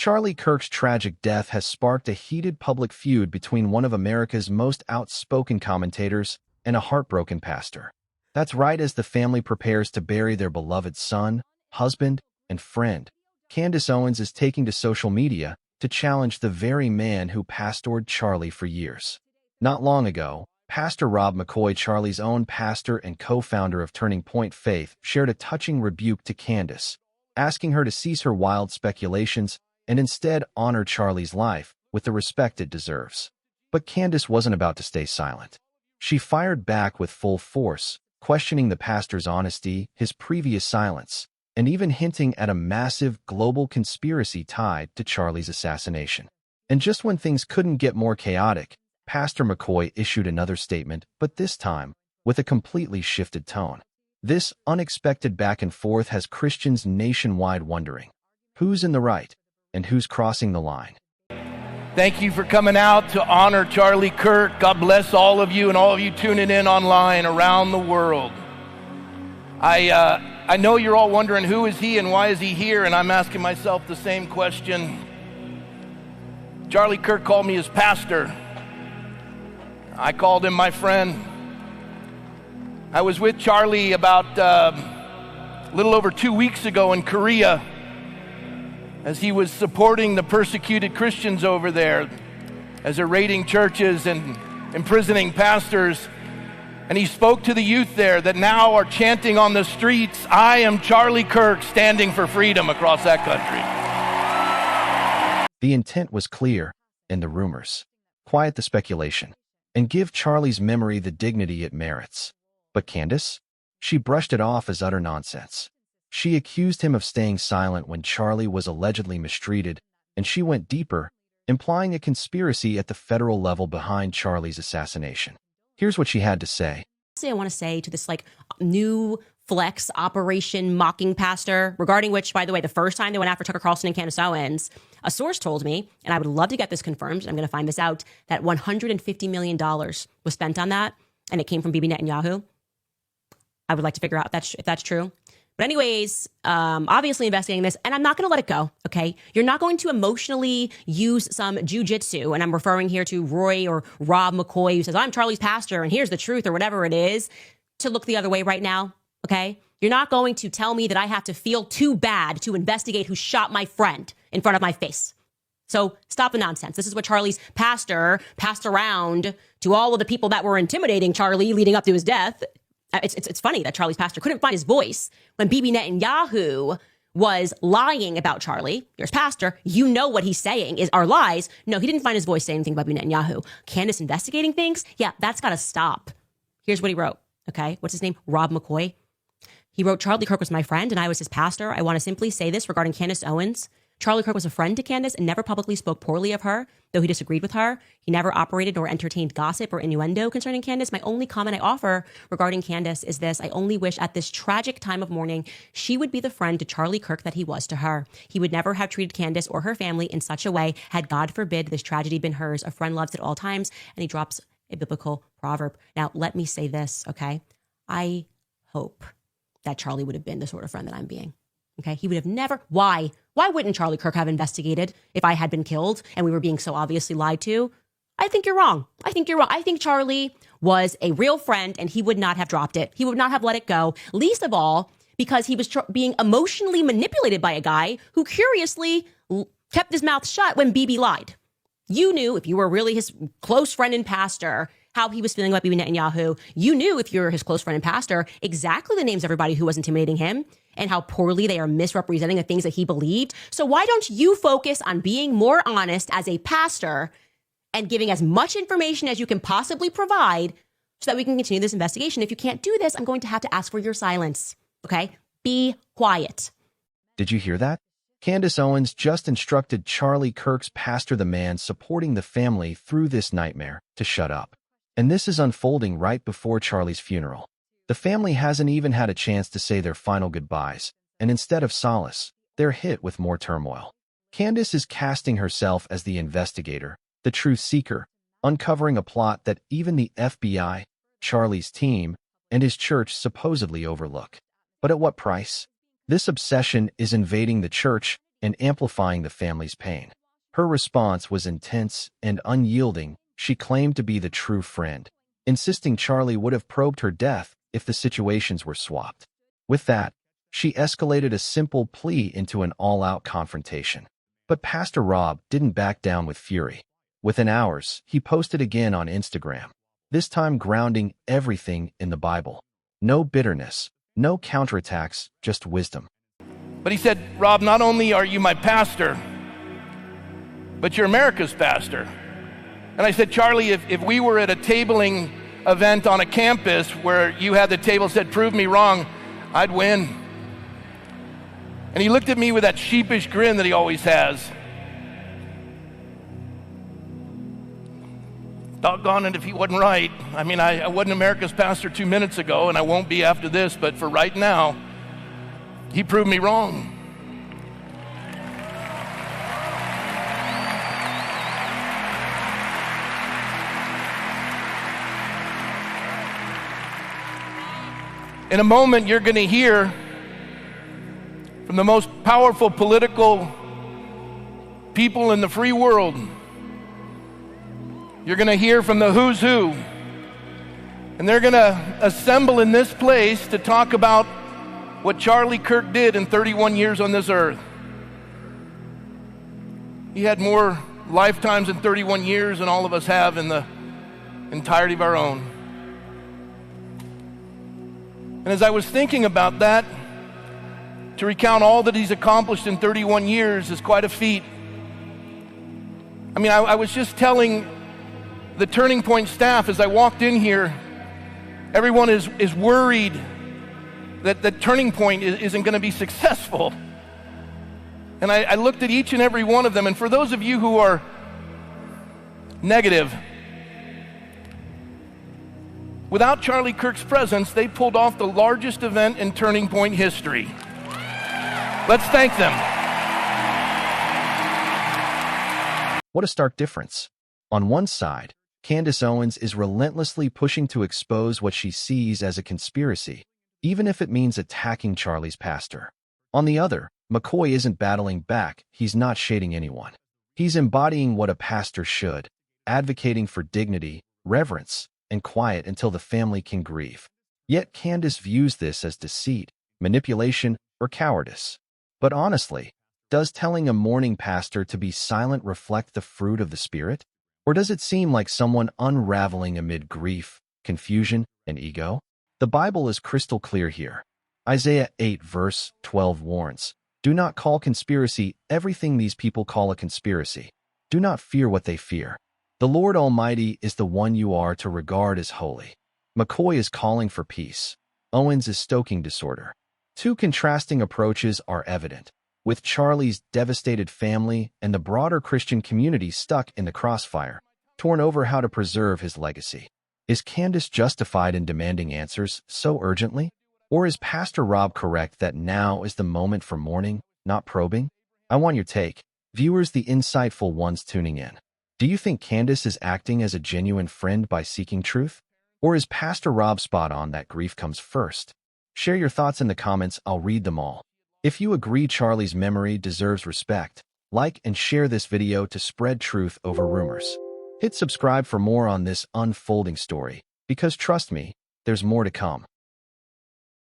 Charlie Kirk's tragic death has sparked a heated public feud between one of America's most outspoken commentators and a heartbroken pastor. That's right, as the family prepares to bury their beloved son, husband, and friend, Candace Owens is taking to social media to challenge the very man who pastored Charlie for years. Not long ago, Pastor Rob McCoy, Charlie's own pastor and co-founder of Turning Point Faith, shared a touching rebuke to Candace, asking her to cease her wild speculations and instead honor Charlie's life with the respect it deserves. But Candace wasn't about to stay silent. She fired back with full force, questioning the pastor's honesty, his previous silence, and even hinting at a massive global conspiracy tied to Charlie's assassination. And just when things couldn't get more chaotic, Pastor McCoy issued another statement, but this time with a completely shifted tone. This unexpected back and forth has Christians nationwide wondering, who's in the right and who's crossing the line? Thank you for coming out to honor Charlie Kirk. God bless all of you and all of you tuning in online around the world. I know you're all wondering, who is he and why is he here? And I'm asking myself the same question. Charlie Kirk called me his pastor. I called him my friend. I was with Charlie about a little over 2 weeks ago in Korea as he was supporting the persecuted Christians over there, as they're raiding churches and imprisoning pastors. And he spoke to the youth there that now are chanting on the streets, "I am Charlie Kirk, standing for freedom," across that country. The intent was clear, and the rumors. Quiet the speculation, and give Charlie's memory the dignity it merits. But Candace? She brushed it off as utter nonsense. She accused him of staying silent when Charlie was allegedly mistreated, and she went deeper, implying a conspiracy at the federal level behind Charlie's assassination. Here's what she had to say. I want to say to this new flex operation mocking pastor, regarding which, by the way, the first time they went after Tucker Carlson and Candace Owens, a source told me, and I would love to get this confirmed, and I'm going to find this out, that $150 million was spent on that, and it came from Bibi Netanyahu. I would like to figure out if that's true. But anyways, obviously investigating this, and I'm not going to let it go, okay? You're not going to emotionally use some jujitsu, and I'm referring here to Roy or Rob McCoy, who says, "I'm Charlie's pastor, and here's the truth," or whatever it is, to look the other way right now, okay? You're not going to tell me that I have to feel too bad to investigate who shot my friend in front of my face. So stop the nonsense. This is what Charlie's pastor passed around to all of the people that were intimidating Charlie leading up to his death. It's funny that Charlie's pastor couldn't find his voice when Bibi Netanyahu was lying about Charlie. Here's pastor. You know what he's saying are lies. No, he didn't find his voice saying anything about Bibi Netanyahu. Candace investigating things? Yeah, that's got to stop. Here's what he wrote. Okay, what's his name? Rob McCoy. He wrote, "Charlie Kirk was my friend and I was his pastor. I want to simply say this regarding Candace Owens. Charlie Kirk was a friend to Candace and never publicly spoke poorly of her, though he disagreed with her. He never operated nor entertained gossip or innuendo concerning Candace. My only comment I offer regarding Candace is this: I only wish at this tragic time of mourning, she would be the friend to Charlie Kirk that he was to her. He would never have treated Candace or her family in such a way had, God forbid, this tragedy been hers. A friend loves at all times," and he drops a biblical proverb. Now, let me say this, okay? I hope that Charlie would have been the sort of friend that I'm being. Okay, he would have never. Why? Why wouldn't Charlie Kirk have investigated if I had been killed and we were being so obviously lied to? I think you're wrong. I think Charlie was a real friend and he would not have dropped it. He would not have let it go. Least of all, because he was being emotionally manipulated by a guy who curiously kept his mouth shut when Bibi lied. You knew, if you were really his close friend and pastor, how he was feeling about Bibi Netanyahu. You knew, if you're his close friend and pastor, exactly the names of everybody who was intimidating him and how poorly they are misrepresenting the things that he believed. So why don't you focus on being more honest as a pastor and giving as much information as you can possibly provide so that we can continue this investigation? If you can't do this, I'm going to have to ask for your silence. Okay? Be quiet. Did you hear that? Candace Owens just instructed Charlie Kirk's pastor, the man supporting the family through this nightmare, to shut up. And this is unfolding right before Charlie's funeral. The family hasn't even had a chance to say their final goodbyes, and instead of solace, they're hit with more turmoil. Candace is casting herself as the investigator, the truth seeker, uncovering a plot that even the FBI, Charlie's team, and his church supposedly overlook. But at what price? This obsession is invading the church and amplifying the family's pain. Her response was intense and unyielding. She claimed to be the true friend, insisting Charlie would have probed her death if the situations were swapped. With that, she escalated a simple plea into an all-out confrontation. But Pastor Rob didn't back down with fury. Within hours, he posted again on Instagram, this time grounding everything in the Bible. No bitterness, no counterattacks, just wisdom. But he said, Rob, not only are you my pastor, but you're America's pastor. And I said, Charlie, if we were at a tabling event on a campus where you had the table said, prove me wrong, I'd win. And he looked at me with that sheepish grin that he always has. Doggone it if he wasn't right. I mean, I wasn't America's pastor 2 minutes ago, and I won't be after this, but for right now, he proved me wrong. In a moment, you're going to hear from the most powerful political people in the free world. You're going to hear from the who's who. And they're going to assemble in this place to talk about what Charlie Kirk did in 31 years on this earth. He had more lifetimes in 31 years than all of us have in the entirety of our own. And as I was thinking about that, to recount all that he's accomplished in 31 years is quite a feat. I mean, I was just telling the Turning Point staff as I walked in here, everyone is worried that the Turning Point isn't going to be successful. And I looked at each and every one of them, and for those of you who are negative, without Charlie Kirk's presence, they pulled off the largest event in Turning Point history. Let's thank them. What a stark difference. On one side, Candace Owens is relentlessly pushing to expose what she sees as a conspiracy, even if it means attacking Charlie's pastor. On the other, McCoy isn't battling back, he's not shading anyone. He's embodying what a pastor should, advocating for dignity, reverence, and quiet until the family can grieve. Yet Candace views this as deceit, manipulation, or cowardice. But honestly, does telling a mourning pastor to be silent reflect the fruit of the Spirit? Or does it seem like someone unraveling amid grief, confusion, and ego? The Bible is crystal clear here. Isaiah 8 verse 12 warns, "Do not call conspiracy everything these people call a conspiracy. Do not fear what they fear. The Lord Almighty is the one you are to regard as holy." McCoy is calling for peace. Owens is stoking disorder. Two contrasting approaches are evident, with Charlie's devastated family and the broader Christian community stuck in the crossfire, torn over how to preserve his legacy. Is Candace justified in demanding answers so urgently? Or is Pastor Rob correct that now is the moment for mourning, not probing? I want your take. Viewers, the insightful ones tuning in. Do you think Candace is acting as a genuine friend by seeking truth? Or is Pastor Rob spot on that grief comes first? Share your thoughts in the comments, I'll read them all. If you agree Charlie's memory deserves respect, like and share this video to spread truth over rumors. Hit subscribe for more on this unfolding story, because trust me, there's more to come.